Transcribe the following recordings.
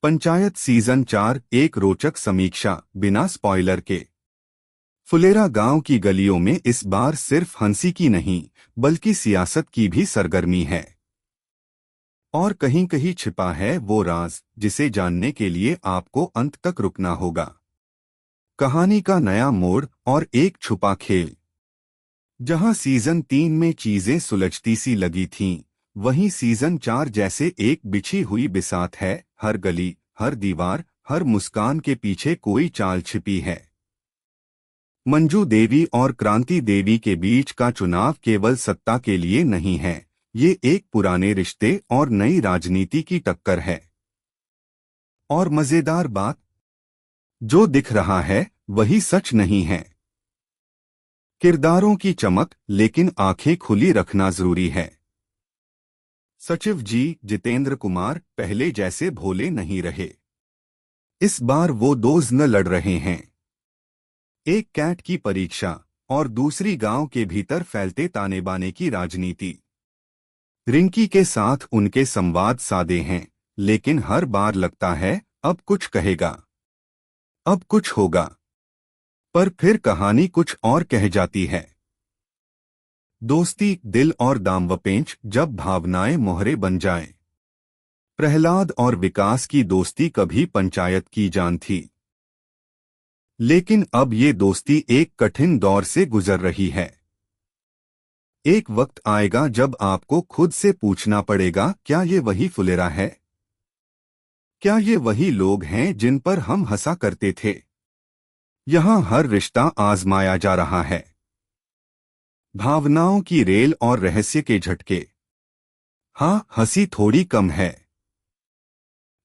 Panchayat season 4 एक रोचक समीक्षा बिना स्पॉइलर के। फुलेरा गांव की गलियों में इस बार सिर्फ हंसी की नहीं बल्कि सियासत की भी सरगर्मी है। और कहीं कहीं छिपा है वो राज जिसे जानने के लिए आपको अंत तक रुकना होगा। कहानी का नया मोड़ और एक छुपा खेल। जहां सीजन 3 में चीजें सुलझती सी लगी थीं, वहीं सीजन 4 जैसे एक बिछी हुई बिसात है। हर गली, हर दीवार, हर मुस्कान के पीछे कोई चाल छिपी है। मंजू देवी और क्रांति देवी के बीच का चुनाव केवल सत्ता के लिए नहीं है, ये एक पुराने रिश्ते और नई राजनीति की टक्कर है। और मजेदार बात, जो दिख रहा है वही सच नहीं है। किरदारों की चमक, लेकिन आंखें खुली रखना जरूरी है। सचिव जी जितेंद्र कुमार पहले जैसे भोले नहीं रहे। इस बार वो दो न लड़ रहे हैं, एक कैट की परीक्षा और दूसरी गांव के भीतर फैलते ताने बाने की राजनीति। रिंकी के साथ उनके संवाद सादे हैं, लेकिन हर बार लगता है अब कुछ कहेगा, अब कुछ होगा, पर फिर कहानी कुछ और कह जाती है। दोस्ती, दिल और दामवपेंच जब भावनाएं मोहरे बन जाएं। प्रहलाद और विकास की दोस्ती कभी पंचायत की जान थी, लेकिन अब ये दोस्ती एक कठिन दौर से गुजर रही है। एक वक्त आएगा जब आपको खुद से पूछना पड़ेगा, क्या ये वही फुलेरा है? क्या ये वही लोग हैं जिन पर हम हंसा करते थे? यहाँ हर रिश्ता आजमाया जा रहा है। भावनाओं की रेल और रहस्य के झटके। हाँ, हंसी थोड़ी कम है,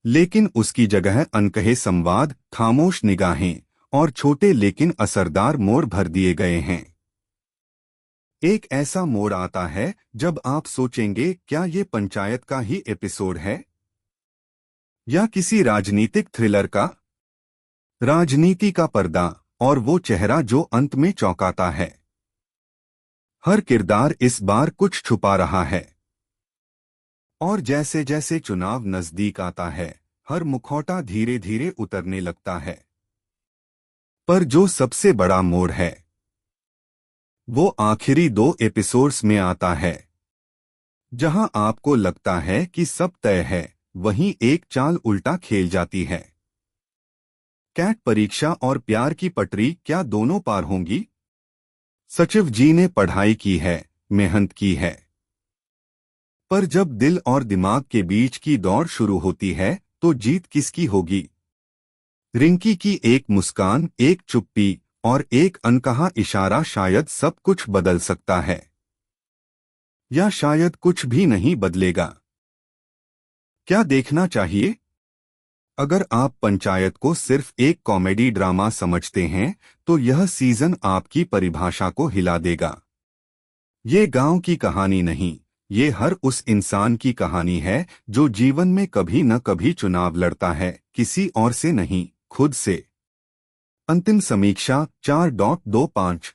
लेकिन उसकी जगह अनकहे संवाद, खामोश निगाहें और छोटे लेकिन असरदार मोड़ भर दिए गए हैं। एक ऐसा मोड़ आता है जब आप सोचेंगे, क्या ये पंचायत का ही एपिसोड है या किसी राजनीतिक थ्रिलर का? राजनीति का पर्दा और वो चेहरा जो अंत में चौंकाता है। हर किरदार इस बार कुछ छुपा रहा है, और जैसे जैसे चुनाव नजदीक आता है, हर मुखौटा धीरे धीरे उतरने लगता है। पर जो सबसे बड़ा मोड़ है, वो आखिरी 2 एपिसोड्स में आता है, जहां आपको लगता है कि सब तय है, वहीं एक चाल उल्टा खेल जाती है। कैट परीक्षा और प्यार की पटरी क्या दोनों पार होंगी? सचिव जी ने पढ़ाई की है, मेहनत की है, पर जब दिल और दिमाग के बीच की दौड़ शुरू होती है, तो जीत किसकी होगी? रिंकी की एक मुस्कान, एक चुप्पी और एक अनकहा इशारा शायद सब कुछ बदल सकता है, या शायद कुछ भी नहीं बदलेगा। क्या देखना चाहिए? अगर आप पंचायत को सिर्फ एक कॉमेडी ड्रामा समझते हैं, तो यह सीजन आपकी परिभाषा को हिला देगा। ये गांव की कहानी नहीं, ये हर उस इंसान की कहानी है जो जीवन में कभी न कभी चुनाव लड़ता है, किसी और से नहीं, खुद से। अंतिम समीक्षा 4.25।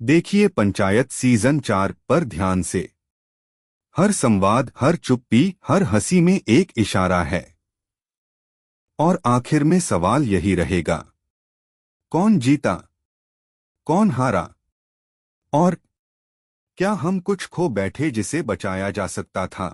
देखिए पंचायत सीजन 4 पर ध्यान से। हर संवाद, हर चुप्पी, हर हंसी में एक इशारा है। और आखिर में सवाल यही रहेगा, कौन जीता, कौन हारा, और क्या हम कुछ खो बैठे जिसे बचाया जा सकता था?